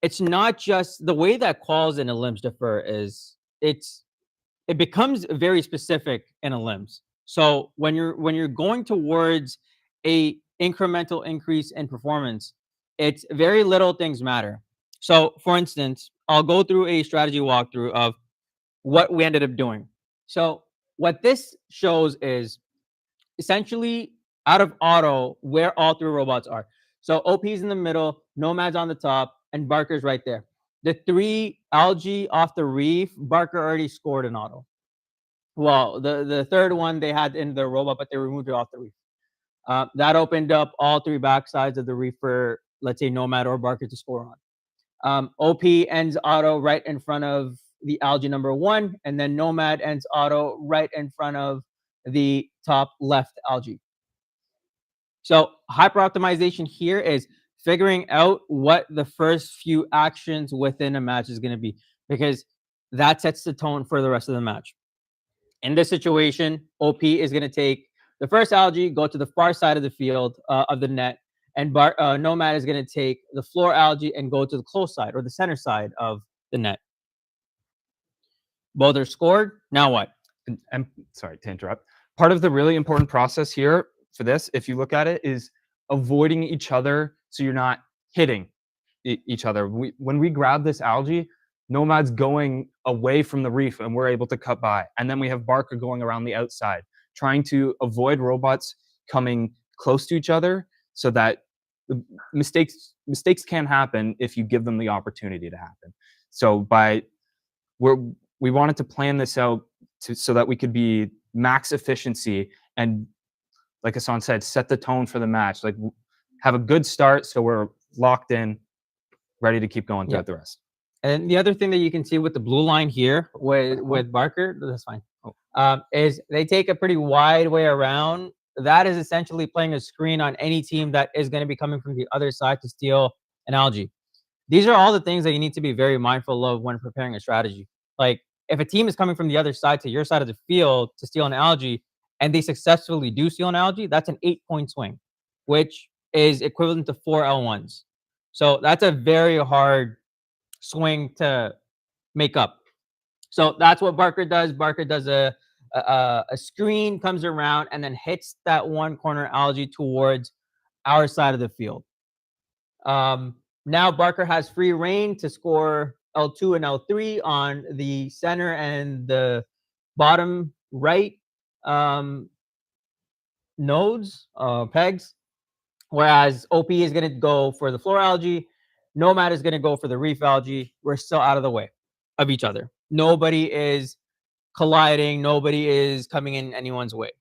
it's not just the way that quals and elims differ, is it becomes very specific in elims. So when you're going towards a incremental increase in performance, it's very little things matter. So for instance, I'll go through a strategy walkthrough of what we ended up doing. So what this shows is essentially out of auto where all 3 robots are. So OP's in the middle, Nomad's on the top, and Barker's right there. The 3 algae off the reef, Barker already scored an auto. Well, the third one they had in the robot, but they removed it off the reef. That opened up all 3 backsides of the reef for, let's say, Nomad or Barker to score on. OP ends auto right in front of the algae number 1, and then Nomad ends auto right in front of the top left algae. So hyper optimization here is figuring out what the first few actions within a match is going to be, because that sets the tone for the rest of the match. In this situation, OP is going to take the first algae, go to the far side of the field of the net, and Nomad is going to take the floor algae and go to the close side or the center side of the net. Both are scored. Now what? And sorry to interrupt. Part of the really important process here for this, if you look at it, is avoiding each other so you're not hitting each other. When we grab this algae, Nomad's going away from the reef and we're able to cut by. And then we have Barker going around the outside, trying to avoid robots coming close to each other so that mistakes can happen if you give them the opportunity to happen. So we wanted to plan this out so that we could be max efficiency and, like Hassan said, set the tone for the match. Like, have a good start so we're locked in, ready to keep going throughout the rest. And the other thing that you can see with the blue line here with Barker, that's fine, is they take a pretty wide way around. That is essentially playing a screen on any team that is going to be coming from the other side to steal an algae. These are all the things that you need to be very mindful of when preparing a strategy. Like, if a team is coming from the other side to your side of the field to steal an algae, and they successfully do steal an algae, that's an 8-point swing, which is equivalent to 4 L1s. So that's a very hard swing to make up. So that's what Barker does. Barker does a a screen comes around and then hits that one corner algae towards our side of the field. Now Barker has free reign to score L2 and L3 on the center and the bottom right nodes, pegs, whereas OP is going to go for the floor algae. Nomad is going to go for the reef algae. We're still out of the way of each other. Nobody is colliding. Nobody is coming in anyone's way.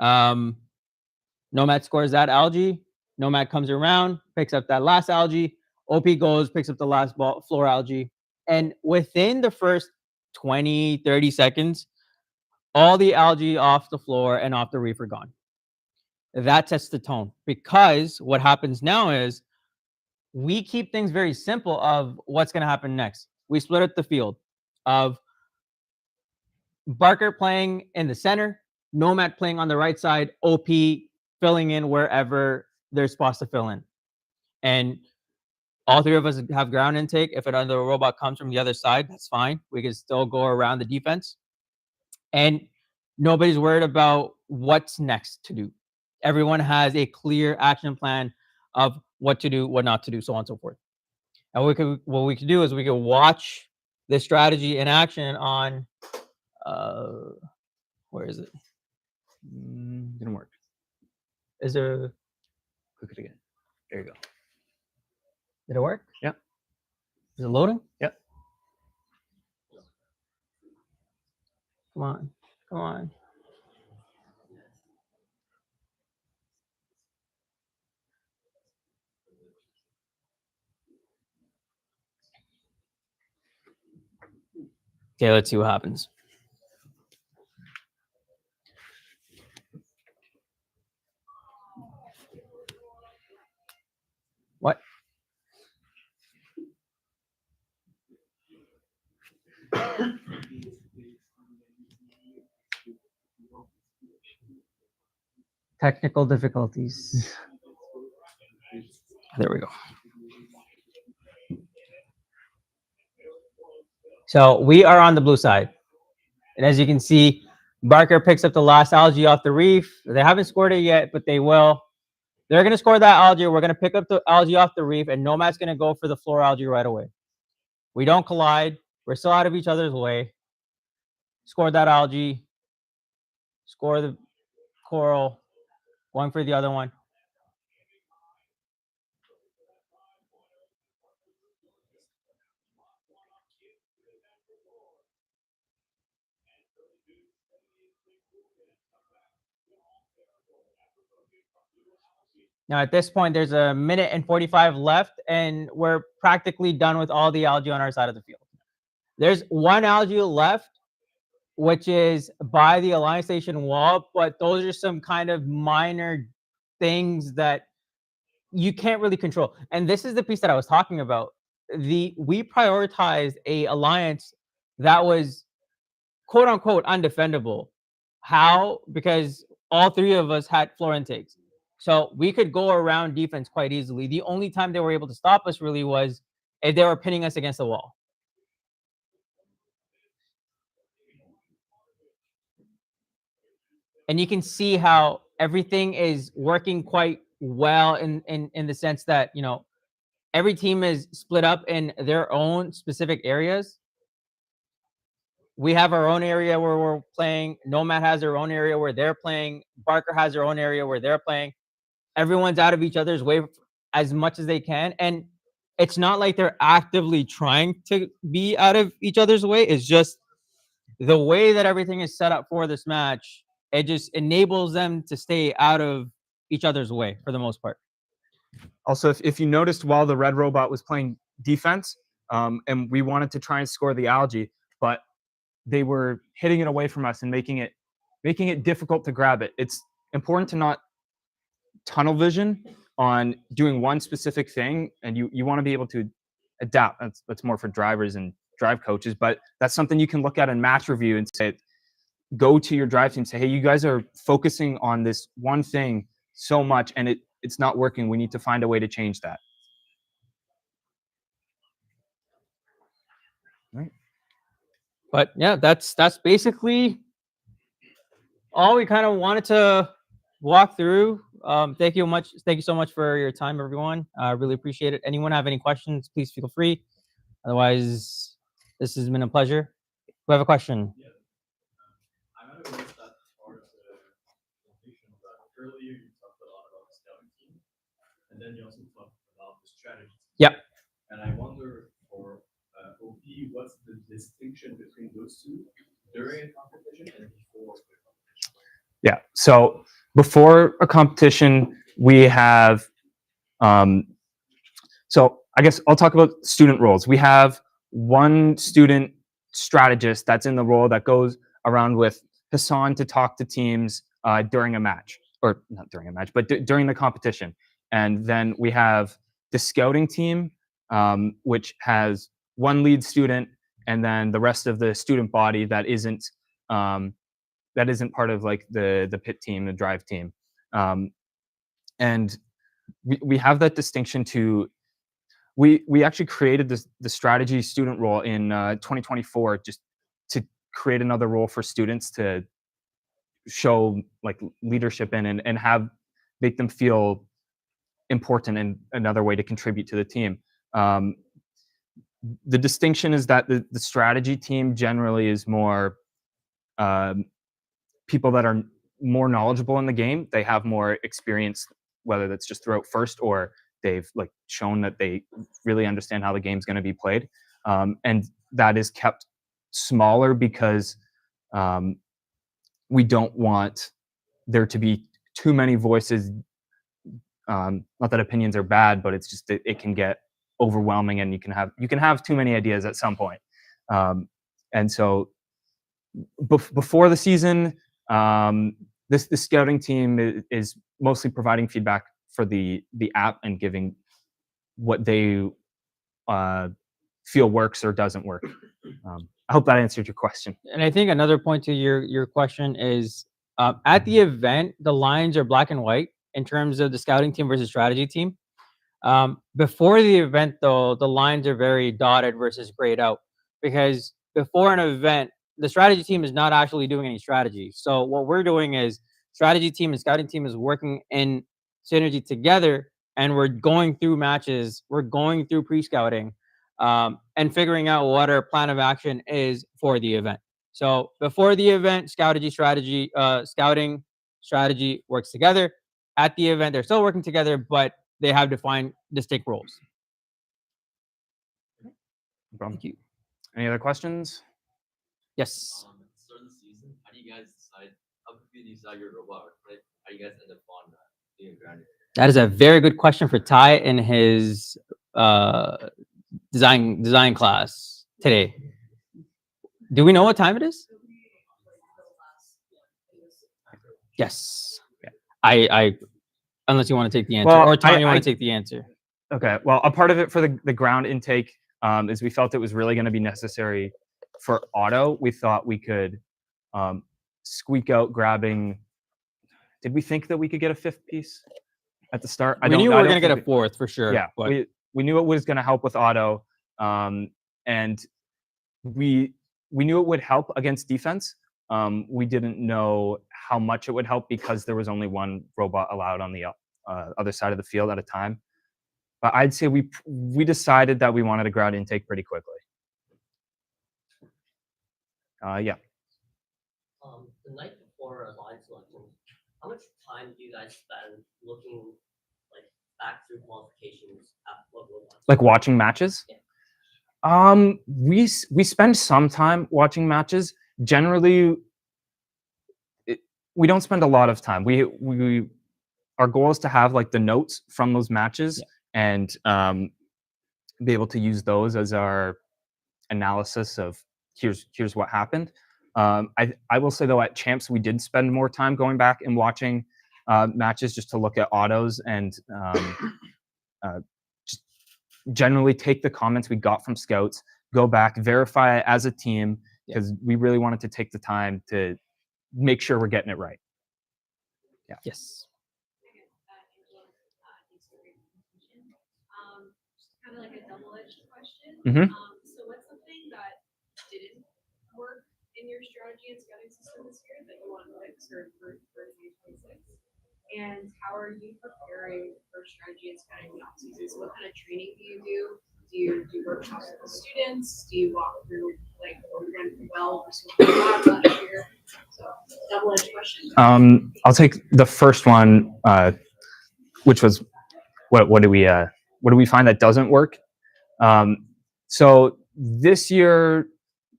Nomad scores that algae. Nomad comes around, picks up that last algae. OP goes, picks up the last floor algae. And within the first 20, 30 seconds, all the algae off the floor and off the reef are gone. That sets the tone, because what happens now is we keep things very simple of what's going to happen next. We split up the field of Barker playing in the center, Nomad playing on the right side, OP filling in wherever they're supposed to fill in. And all three of us have ground intake. If another robot comes from the other side, that's fine. We can still go around the defense. And nobody's worried about what's next to do. Everyone has a clear action plan of what to do, what not to do, so on and so forth. And what we can do is we can watch this strategy in action on, where is it? Didn't work. Is there? Click it again. There you go. Did it work? Yep. Is it loading? Yep. Come on. Come on. Okay, let's see what happens. What? Technical difficulties. There we go. So we are on the blue side. And as you can see, Barker picks up the last algae off the reef. They haven't scored it yet, but they will. They're going to score that algae. We're going to pick up the algae off the reef, and Nomad's going to go for the floor algae right away. We don't collide. We're still out of each other's way. Score that algae. Score the coral. Going for the other one. Now, at this point, there's a minute and 45 left, and we're practically done with all the algae on our side of the field. There's one algae left, which is by the Alliance Station wall, but those are some kind of minor things that you can't really control. And this is the piece that I was talking about. We prioritized a alliance that was quote unquote undefendable. How? Because all three of us had floor intakes. So we could go around defense quite easily. The only time they were able to stop us really was if they were pinning us against the wall. And you can see how everything is working quite well in the sense that, you know, every team is split up in their own specific areas. We have our own area where we're playing. Nomad has their own area where they're playing. Barker has their own area where they're playing. Everyone's out of each other's way as much as they can. And it's not like they're actively trying to be out of each other's way. It's just the way that everything is set up for this match. It just enables them to stay out of each other's way for the most part. Also, if you noticed while the red robot was playing defense, and we wanted to try and score the algae, but they were hitting it away from us and making it difficult to grab it. It's important to not tunnel vision on doing one specific thing, and you want to be able to adapt. That's more for drivers and drive coaches, but that's something you can look at in match review and say, go to your drive team and say, hey, you guys are focusing on this one thing so much and it's not working. We need to find a way to change that. Right. But yeah, that's basically all we kind of wanted to walk through. Thank you so much for your time, everyone. I really appreciate it. Anyone have any questions, please feel free. Otherwise, this has been a pleasure. Who have a question? I might have missed that part of the presentation, but earlier you talked a lot about the scouting team, and then you also talked about the strategy. Yep. And I wonder for OP, what's the distinction between those two during a competition and before the competition? Yeah. So before a competition, we have. So I guess I'll talk about student roles. We have one student strategist that's in the role that goes around with Hassan to talk to teams during a match, or not during a match, but during the competition. And then we have the scouting team, which has one lead student, and then the rest of the student body that isn't part of like the pit team, the drive team. And we have that distinction to we actually created the strategy student role in 2024 just to create another role for students to show like leadership in and have make them feel important and another way to contribute to the team. The distinction is that the strategy team generally is more people that are more knowledgeable in the game. They have more experience, whether that's just throughout FIRST or they've like shown that they really understand how the game's going to be played, and that is kept smaller because we don't want there to be too many voices. Not that opinions are bad, but it's just it can get overwhelming, and you can have too many ideas at some point. And so before the season, the scouting team is mostly providing feedback for the app and giving what they feel works or doesn't work. I hope that answered your question. And I think another point to your question is at the event, the lines are black and white in terms of the scouting team versus strategy team. Before the event, though, the lines are very dotted versus grayed out because before an event, the strategy team is not actually doing any strategy. So what we're doing is strategy team and scouting team is working in synergy together, and we're going through matches, we're going through pre-scouting, and figuring out what our plan of action is for the event. So before the event, scouting strategy works together. At the event, they're still working together, but they have defined distinct roles. No problem. Thank you. Any other questions? Yes. Start of the season, how do you guys decide? How do you decide your robot? Right? How do you guys end up on being grounded? That is a very good question for Ty in his design class today. Do we know what time it is? Yes. I unless you want to take the answer, Well, or Tom, you want to take the answer. Okay. Well, a part of it for the ground intake is we felt it was really going to be necessary for auto. We thought we could squeak out grabbing. Did we think that we could get a fifth piece at the start? We knew we were going to get a fourth for sure. Yeah, but we knew it was going to help with auto, and we knew it would help against defense. We didn't know how much it would help because there was only one robot allowed on the other side of the field at a time. But I'd say we decided that we wanted a ground intake pretty quickly. Yeah. The night before a line selection, how much time do you guys spend looking like back through qualifications at what robots? Like watching matches? Yeah. We spend some time watching matches. Generally, we don't spend a lot of time. Our goal is to have like the notes from those matches and be able to use those as our analysis of here's what happened. I will say though, at Champs we did spend more time going back and watching matches just to look at autos and just generally take the comments we got from scouts, go back, verify it as a team because we really wanted to take the time to make sure we're getting it right. Yeah. yes. Kind of like a double-edged question. Mhm. So what's something that didn't work strategy and scouting system this year that you want to fix or improve for 2026? And how are you preparing for strategy and scouting in the off season? So what kind of training do you do? Do you do workshops with the students? Do you walk through like what we're going to do well versus what we got last year? So double-edged question. I'll take the first one, which was what do we find that doesn't work? So this year,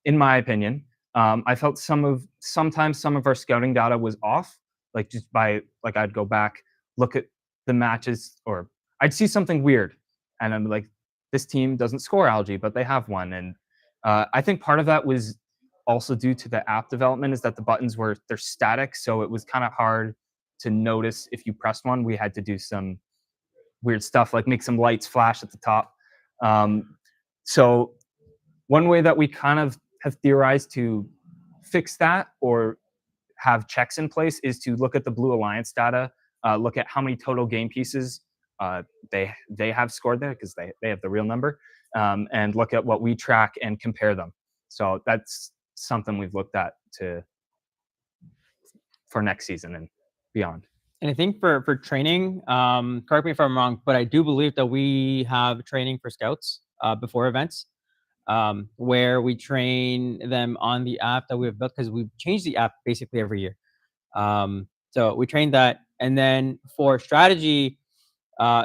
in my opinion, I felt sometimes some of our scouting data was off. Like just by like I'd go back, look at the matches, or I'd see something weird, and I'm like, this team doesn't score algae, but they have one. And I think part of that was also due to the app development, is that the buttons they're static, so it was kind of hard to notice if you pressed one. We had to do some weird stuff like make some lights flash at the top. So one way that we kind of have theorized to fix that or have checks in place is to look at the Blue Alliance data, look at how many total game pieces they have scored there, because they have the real number, and look at what we track and compare them. So that's something we've looked at for next season and beyond. And I think for training, correct me if I'm wrong, but I do believe that we have training for scouts before events, where we train them on the app that we've built, because we've changed the app basically every year. So we train that. And then for strategy,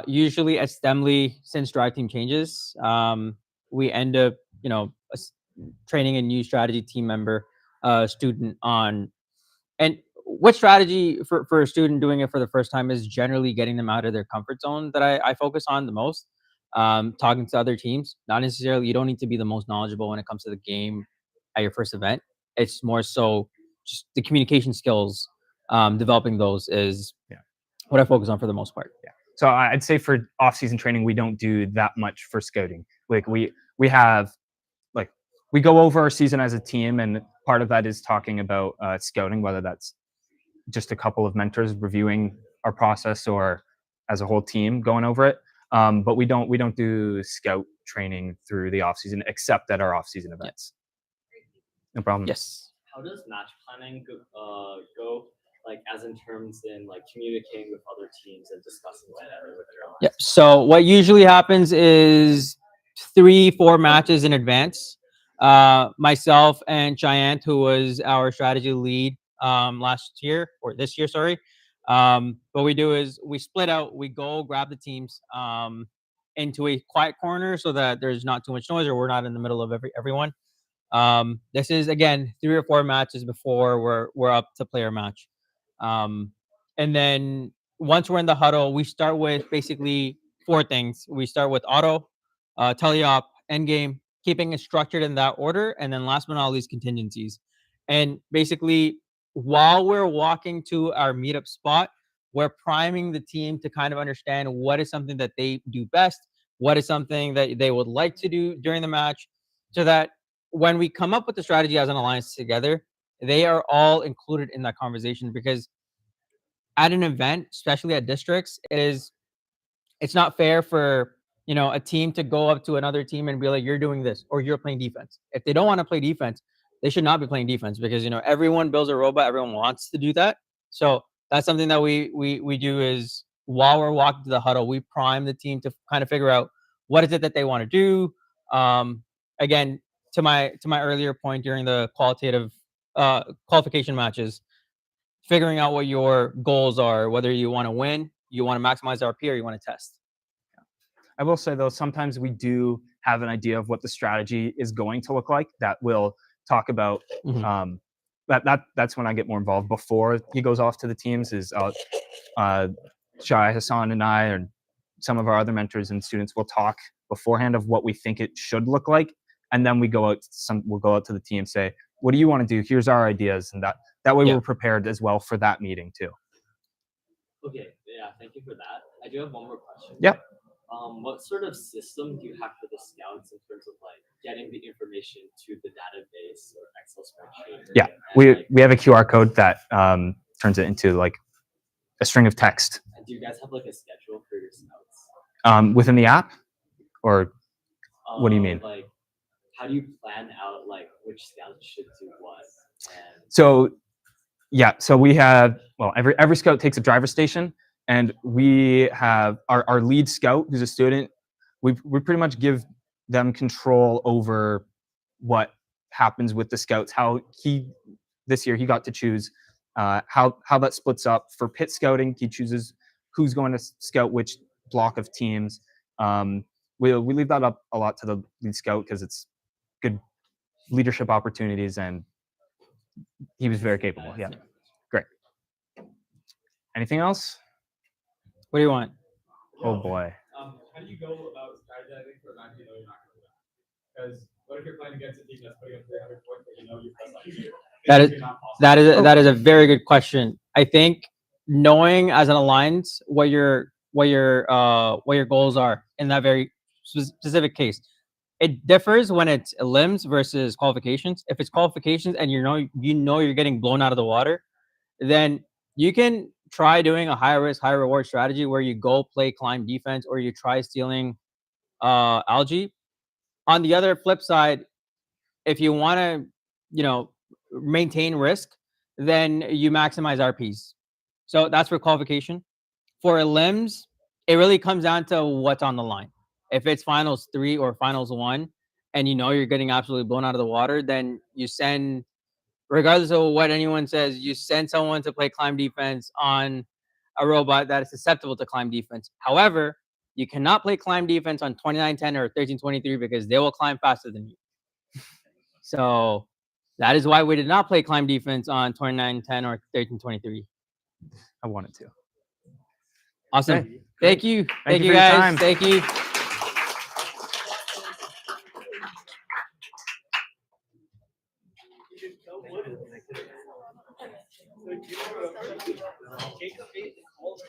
usually at Stemley, since Drive Team changes, we end up, training a new strategy team member, student on. And what strategy for a student doing it for the first time is generally getting them out of their comfort zone that I focus on the most. Talking to other teams, not necessarily, you don't need to be the most knowledgeable when it comes to the game at your first event. It's more so just the communication skills, developing those is what I focus on for the most part. Yeah. So I'd say for off-season training, we don't do that much for scouting. Like we have, like, we go over our season as a team, and part of that is talking about scouting, whether that's just a couple of mentors reviewing our process or as a whole team going over it. But we don't do scout training through the off-season, except at our off-season events. No problem. Yes. How does match planning go? Like, as in terms in like communicating with other teams and discussing that with their own. Yeah. So what usually happens is 3-4 matches in advance. Myself and Cheyenne, who was our strategy lead last year or this year, sorry. What we do is we split out. We go grab the teams into a quiet corner so that there's not too much noise, or we're not in the middle of everyone. This is again 3 or 4 matches before we're up to player match. And then once we're in the huddle, we start with basically 4 things. We start with auto, teleop, endgame, keeping it structured in that order, and then last but not least, contingencies. And basically, while we're walking to our meetup spot, we're priming the team to kind of understand what is something that they do best, what is something that they would like to do during the match, so that when we come up with the strategy as an alliance together, they are all included in that conversation. Because at an event, especially at districts, it's not fair for a team to go up to another team and be like, you're doing this or you're playing defense. If they don't want to play defense, they should not be playing defense, because everyone builds a robot, everyone wants to do that. So that's something that we do, is while we're walking to the huddle, we prime the team to kind of figure out what is it that they want to do. Again, to my earlier point during the qualitative qualification matches, figuring out what your goals are, whether you want to win, you want to maximize RP, or you want to test. I will say, though, sometimes we do have an idea of what the strategy is going to look like that we'll talk about. That's when I get more involved. Before he goes off to the teams, is Shai, Hassan, and I, and some of our other mentors and students will talk beforehand of what we think it should look like, and then we'll go out to the team and say, what do you want to do? Here's our ideas, and that way we're prepared as well for that meeting too. Okay, yeah, thank you for that. I do have one more question. Yep. What sort of system do you have for the scouts in terms of like getting the information to the database or Excel spreadsheet? Yeah, we have a QR code that turns it into like a string of text. And do you guys have like a schedule for your scouts? Within the app, or what do you mean? Like, how do you plan out like which scouts should do what? So yeah, so we have, well, every scout takes a driver station, and we have our lead scout, who's a student. We pretty much give them control over what happens with the scouts. This year he got to choose how that splits up. For pit scouting, he chooses who's going to scout which block of teams. We leave that up a lot to the lead scout because it's good leadership opportunities, and he was very capable. Yeah, great. Anything else? What do you want? Oh boy. How do you go about strategizing for a match you know you're not going to win? Because what if you're playing against a team that's putting up 300 points that you know you've done like That is a very good question. I think knowing as an alliance what your goals are in that very specific case. It differs when it's limbs versus qualifications. If it's qualifications and you know you're getting blown out of the water, then you can try doing a high risk, high reward strategy where you go play climb defense or you try stealing algae. On the other flip side, if you want to, maintain risk, then you maximize RPs. So that's for qualification. For limbs, it really comes down to what's on the line. If it's finals 3 or finals 1, and you know you're getting absolutely blown out of the water, then you send, regardless of what anyone says, you send someone to play climb defense on a robot that is susceptible to climb defense. However, you cannot play climb defense on 2910 or 1323 because they will climb faster than you. So that is why we did not play climb defense on 2910 or 1323. I wanted to. Awesome. Okay, Thank you. Thank you you for your guys. time. Thank you.